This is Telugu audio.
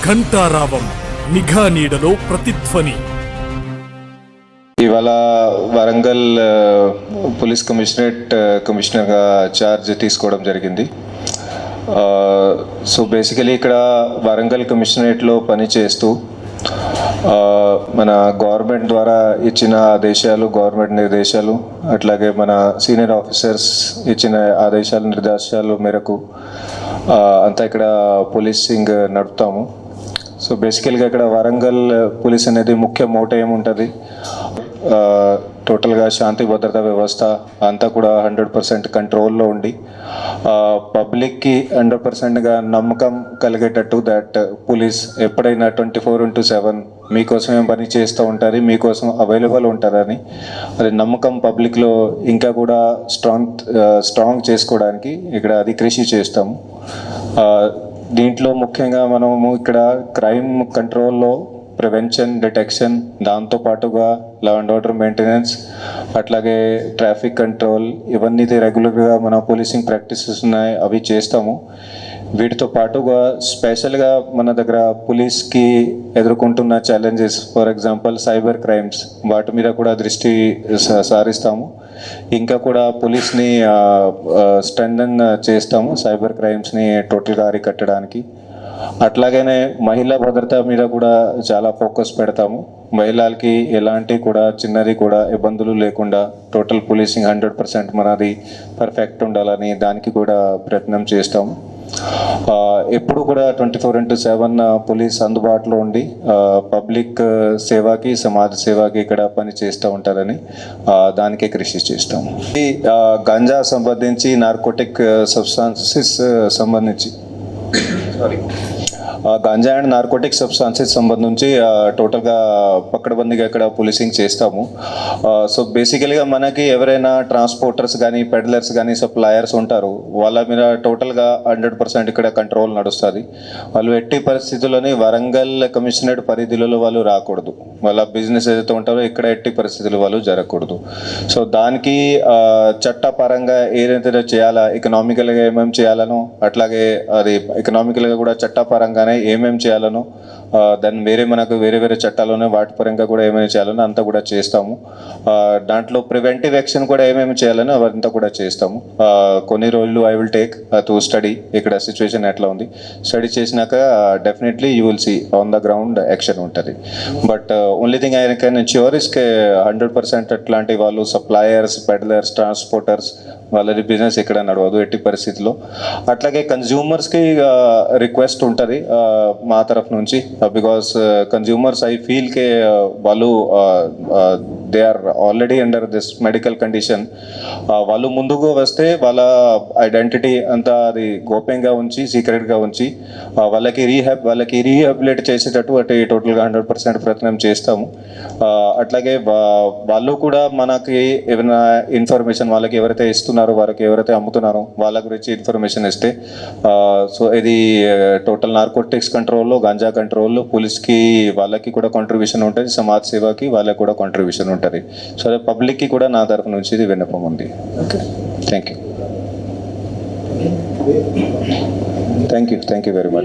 ఘంటారావం నిఘా నీడలో ప్రతిధ్వని. ఇవాళ వరంగల్ పోలీస్ కమిషనర్గా ఛార్జ్ తీసుకోవడం జరిగింది. సో బేసికలీ ఇక్కడ వరంగల్ కమిషనరేట్లో పనిచేస్తూ మన గవర్నమెంట్ ద్వారా ఇచ్చిన ఆదేశాలు, గవర్నమెంట్ నిర్దేశాలు, అట్లాగే మన సీనియర్ ఆఫీసర్స్ ఇచ్చిన నిర్దేశాల మేరకు అంతా ఇక్కడ పోలీసింగ్ నడుపుతాము. సో బేసికల్గా ఇక్కడ వరంగల్ పోలీస్ అనేది ముఖ్య మోటో ఏముంటుంది, టోటల్గా శాంతి భద్రతా వ్యవస్థ అంతా కూడా 100% కంట్రోల్లో ఉండి పబ్లిక్కి 100%గా నమ్మకం కలిగేటట్టు దట్ పోలీస్ ఎప్పుడైనా 24/7 మీకోసమే పని చేస్తూ ఉంటారు, మీకోసం అవైలబుల్ ఉంటారని అది నమ్మకం పబ్లిక్లో ఇంకా కూడా స్ట్రాంగ్ చేసుకోవడానికి ఇక్కడ అది కృషి చేస్తాము. దీంట్లో ముఖ్యంగా మనము ఇక్కడ క్రైమ్ కంట్రోల్లో ప్రివెన్షన్, డిటెక్షన్, దాంతోపాటుగా లా అండ్ ఆర్డర్ మెయింటెనెన్స్, అట్లాగే ట్రాఫిక్ కంట్రోల్, ఇవన్నీ రెగ్యులర్గా మన పోలీసింగ్ ప్రాక్టీసెస్ ఉన్నాయి, అవి చేస్తాము. వీటితో పాటుగా స్పెషల్గా మన దగ్గర పోలీస్కి ఎదుర్కొంటున్న challenges, for example cyber crimes, వాటి మీద కూడా దృష్టి సారిస్తాము. ఇంకా కూడా పోలీస్ని స్ట్రెంథన్ చేస్తాము సైబర్ క్రైమ్స్ని టోటల్గా అరికట్టడానికి. అట్లాగనే మహిళా భద్రత మీద కూడా చాలా ఫోకస్ పెడతాము. మహిళలకి ఎలాంటి కూడా చిన్నది కూడా ఇబ్బందులు లేకుండా టోటల్ పోలీసింగ్ 100% మనది పర్ఫెక్ట్ ఉండాలని దానికి కూడా ప్రయత్నం చేస్తాము. ఎప్పుడు కూడా 24/7 పోలీస్ అందుబాటులో ఉండి పబ్లిక్ సేవకి, సమాజ సేవకి ఇక్కడ పని చేస్తూ ఉంటారని దానికే కృషి చేస్తాము. ఈ గంజా సంబంధించి, నార్కోటిక్ సబ్స్టాన్సెస్ సంబంధించి గాంజా అండ్ నార్కోటిక్ సబ్స్టాన్సెస్ సంబంధించి టోటల్గా పక్కడబందిగా ఇక్కడ పోలీసింగ్ చేస్తాము. సో బేసికల్గా మనకి ఎవరైనా ట్రాన్స్పోర్టర్స్ కానీ, పెడ్లర్స్ కానీ, సప్లయర్స్ ఉంటారు, వాళ్ళ మీద టోటల్గా 100% ఇక్కడ కంట్రోల్ నడుస్తుంది. వాళ్ళు ఎట్టి పరిస్థితుల్లోని వరంగల్ కమిషనరేట్ పరిధిలో వాళ్ళు రాకూడదు. వాళ్ళ బిజినెస్ ఏదైతే ఉంటారో ఇక్కడ ఎట్టి పరిస్థితులు వాళ్ళు జరగకూడదు. సో దానికి చట్టపరంగా ఏదైతే చేయాలా, ఎకనామికల్గా ఏమేమి చేయాలనో, అట్లాగే అది ఎకనామికల్గా కూడా చట్టపరంగానే ఏమేమి చేయాలనో, దాన్ని వేరే వేరే చట్టాలోనే వాటి పరంగా కూడా ఏమేమి చేయాలనో అంతా కూడా చేస్తాము. దాంట్లో ప్రివెంటివ్ యాక్షన్ కూడా ఏమేమి చేయాలని అవంతా కూడా చేస్తాము. కొన్ని రోజులు I will take to study ఇక్కడ సిచ్యువేషన్ ఎట్లా ఉంది. స్టడీ చేసినాక definitely you will see on the ground action ఉంటుంది. But only thing I can ensure is 100% అట్లాంటి వాళ్ళు సప్లయర్స్, పెడ్లర్స్, ట్రాన్స్పోర్టర్స్ వాళ్ళది బిజినెస్ ఎక్కడ నడవదు ఎట్టి పరిస్థితిలో. అట్లాగే కన్జ్యూమర్స్కి రిక్వెస్ట్ ఉంటుంది మా తరఫు నుంచి, బికాస్ కన్జ్యూమర్స్ ఐ ఫీల్ కే వాళ్ళు they are already under this medical condition. వాళ్ళు ముందుకు వస్తే వాళ్ళ ఐడెంటిటీ అంతా అది గోప్యంగా ఉంచి, సీక్రెట్గా ఉంచి వాళ్ళకి రీహాబిలిట్ చేసేటట్టు అటు టోటల్గా 100% ప్రయత్నం చేస్తాము. అట్లాగే వాళ్ళు కూడా మనకి ఏమైనా ఇన్ఫర్మేషన్ వాళ్ళకి ఎవరైతే ఇస్తున్నారో, వారికి ఎవరైతే అమ్ముతున్నారో వాళ్ళ గురించి ఇన్ఫర్మేషన్ ఇస్తే, సో ఇది టోటల్ నార్కోటిక్స్ కంట్రోల్లో, గాంజా కంట్రోల్లో పోలీస్కి వాళ్ళకి కూడా కాంట్రిబ్యూషన్ ఉంటుంది, సమాజ సేవకి వాళ్ళకి కూడా కాంట్రిబ్యూషన్ ఉంటుంది. సో అదే పబ్లిక్కి కూడా నా తరఫు నుంచి ఇది విన్నపం ఉంది. Okay, thank you very much.